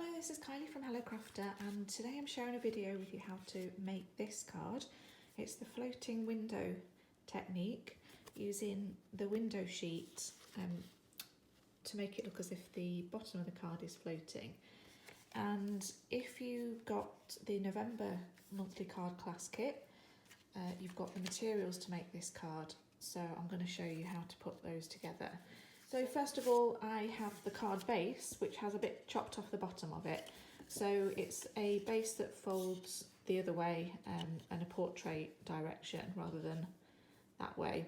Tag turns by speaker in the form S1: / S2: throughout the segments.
S1: Hello, this is Kylie from Hello Crafter, and today I'm sharing a video with you how to make this card. It's the floating window technique using the window sheet to make it look as if the bottom of the card is floating. And if you got the November monthly card class kit, you've got the materials to make this card. So I'm going to show you how to put those together. So first of all, I have the card base, which has a bit chopped off the bottom of it. So it's a base that folds the other way and a portrait direction rather than that way.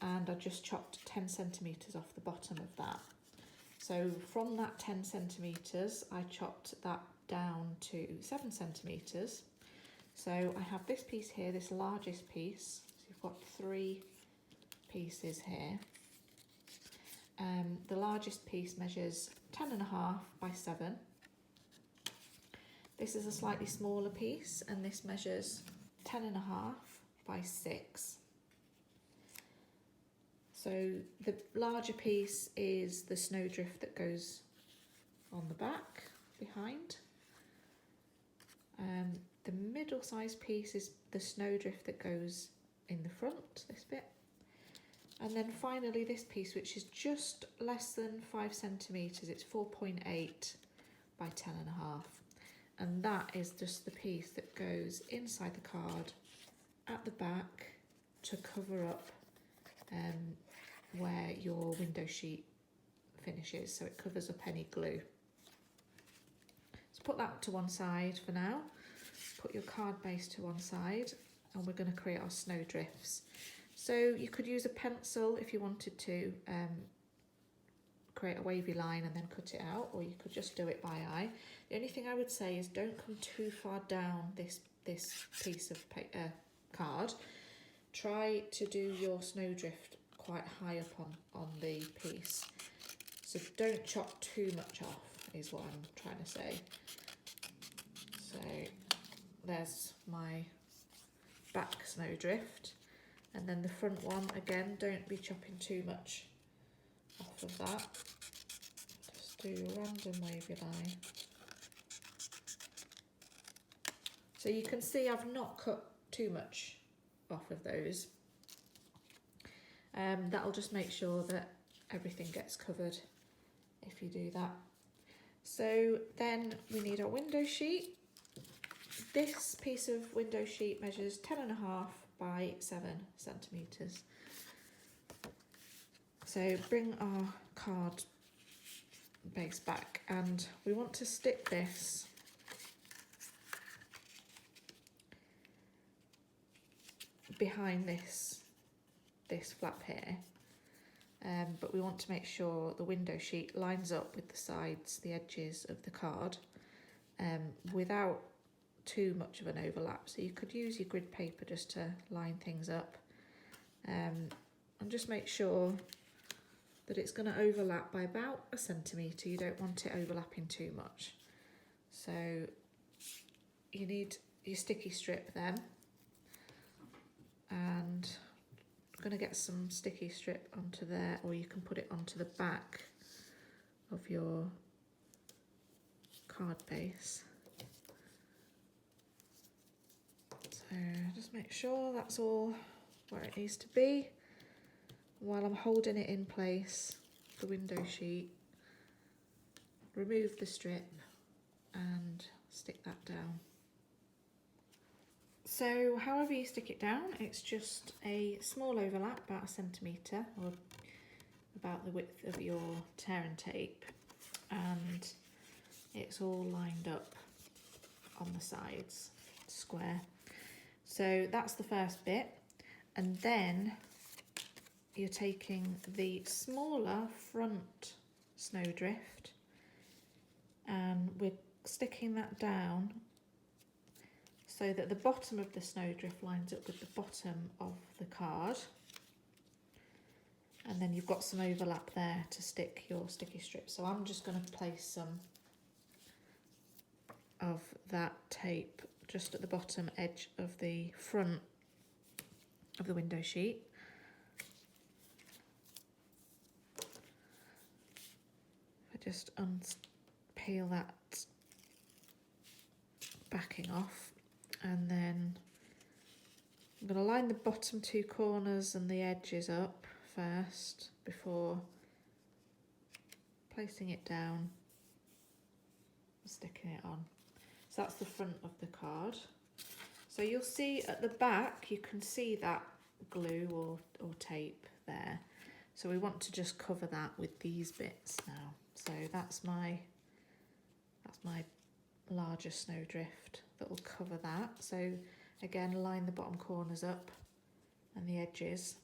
S1: And I just chopped 10 centimetres off the bottom of that. So from that 10 centimetres, I chopped that down to 7 centimetres. So I have this piece here, this largest piece. So you've got 3 pieces here. The largest piece measures 10.5 by 7. This is a slightly smaller piece, and this measures 10.5 by 6. So the larger piece is the snowdrift that goes on the back behind. The middle-sized piece is the snowdrift that goes in the front, this bit. And then finally this piece, which is just less than 5 centimetres, it's 4.8 by 10.5. And that is just the piece that goes inside the card at the back to cover up where your window sheet finishes, so it covers up any glue. So put that to one side for now. Put your card base to one side, and we're going to create our snowdrifts. So you could use a pencil if you wanted to create a wavy line and then cut it out, or you could just do it by eye. The only thing I would say is don't come too far down this piece of card. Try to do your snowdrift quite high up on the piece. So don't chop too much off is what I'm trying to say. So there's my back snowdrift. And then the front one, again, don't be chopping too much off of that. Just do a random wavy line. So you can see I've not cut too much off of those. That'll just make sure that everything gets covered if you do that. So then we need our window sheet. This piece of window sheet measures 10.5 by 7 centimetres. So bring our card base back, and we want to stick this behind this flap here, but we want to make sure the window sheet lines up with the sides, the edges of the card, without too much of an overlap. So you could use your grid paper just to line things up, and just make sure that it's going to overlap by about 1 centimetre. You don't want it overlapping too much. So you need your sticky strip then, and I'm going to get some sticky strip onto there, or you can put it onto the back of your card base. So just make sure that's all where it needs to be. While I'm holding it in place, the window sheet, remove the strip and stick that down. So however you stick it down, it's just a small overlap, about 1 centimetre, or about the width of your tear and tape, and it's all lined up on the sides, square. So that's the first bit, and then you're taking the smaller front snowdrift and we're sticking that down so that the bottom of the snowdrift lines up with the bottom of the card, and then you've got some overlap there to stick your sticky strip. So I'm just going to place some of that tape just at the bottom edge of the front of the window sheet. I just unpeel that backing off, and then I'm going to line the bottom two corners and the edges up first before placing it down and sticking it on. So that's the front of the card. So you'll see at the back, you can see that glue or tape there. So we want to just cover that with these bits now. So that's my larger snowdrift that will cover that. So again, line the bottom corners up and the edges.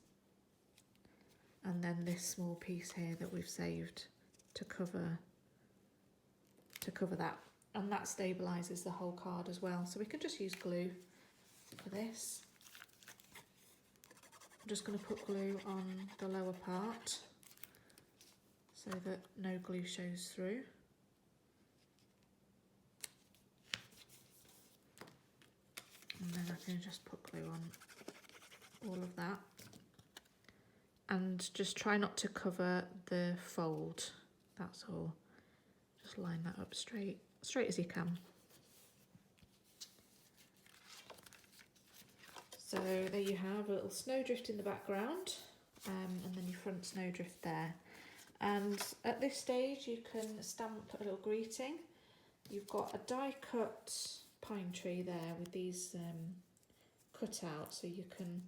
S1: And then this small piece here that we've saved to cover that. And that stabilises the whole card as well. So we can just use glue for this. I'm just going to put glue on the lower part so that no glue shows through. And then I can just put glue on all of that. And just try not to cover the fold, that's all. Just line that up straight as you can. So there you have a little snowdrift in the background, and then your front snowdrift there. And at this stage you can stamp a little greeting. You've got a die cut pine tree there with these cut out, so you can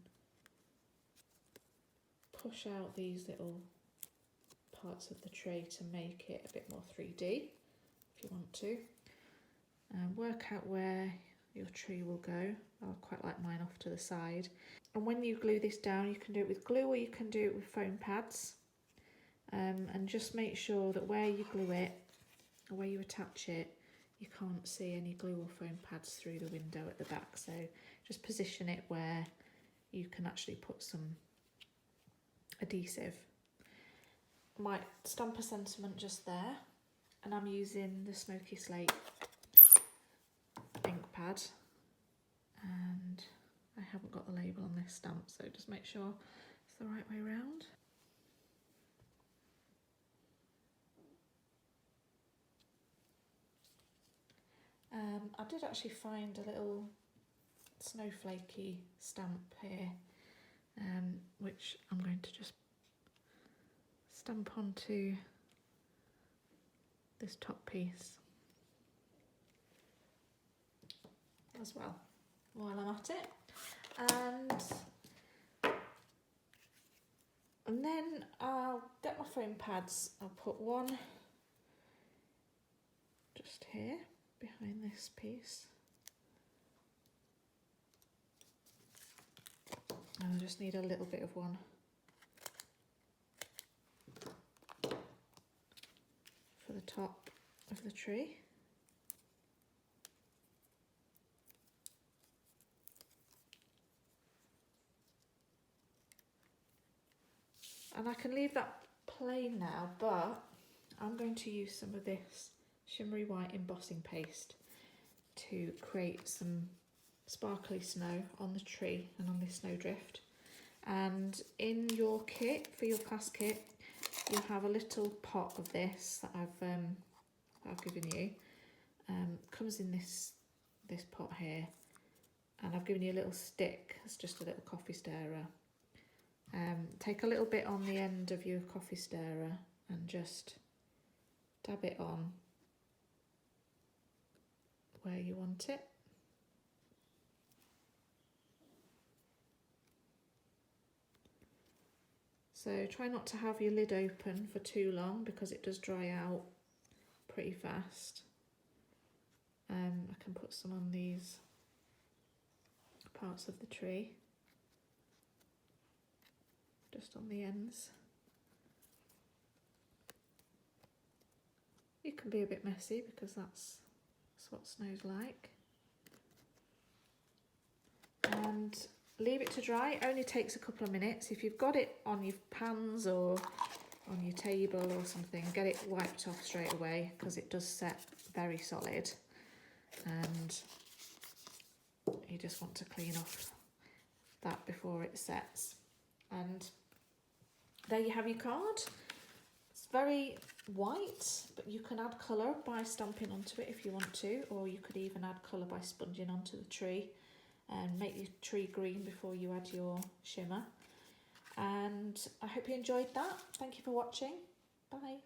S1: push out these little parts of the tray to make it a bit more 3D if you want to. Work out where your tree will go. I quite like mine off to the side. And when you glue this down, you can do it with glue or you can do it with foam pads. And just make sure that where you glue it or where you attach it, you can't see any glue or foam pads through the window at the back. So just position it where you can actually put some adhesive. I might stamp a sentiment just there, and I'm using the Smoky Slate ink pad, and I haven't got the label on this stamp, so just make sure it's the right way round. I did actually find a little snowflakey stamp here, which I'm going to just stamp onto this top piece as well while I'm at it. And then I'll get my foam pads. I'll put one just here behind this piece. And I just need a little bit of one for the top of the tree. And I can leave that plain now, but I'm going to use some of this shimmery white embossing paste to create some sparkly snow on the tree and on this snowdrift. And in your kit, for your class kit, you'll have a little pot of this that I've given you. Comes in this pot here, and I've given you a little stick. It's just a little coffee stirrer. Take a little bit on the end of your coffee stirrer and just dab it on where you want it. So try not to have your lid open for too long because it does dry out pretty fast. I can put some on these parts of the tree, just on the ends. You can be a bit messy because that's what snow's like. And leave it to dry. It only takes a couple of minutes. If you've got it on your pans or on your table or something, get it wiped off straight away because it does set very solid, and you just want to clean off that before it sets. And there you have your card. It's very white, but you can add colour by stamping onto it if you want to, or you could even add colour by sponging onto the tree and make your tree green before you add your shimmer. And I hope you enjoyed that. Thank you for watching. Bye.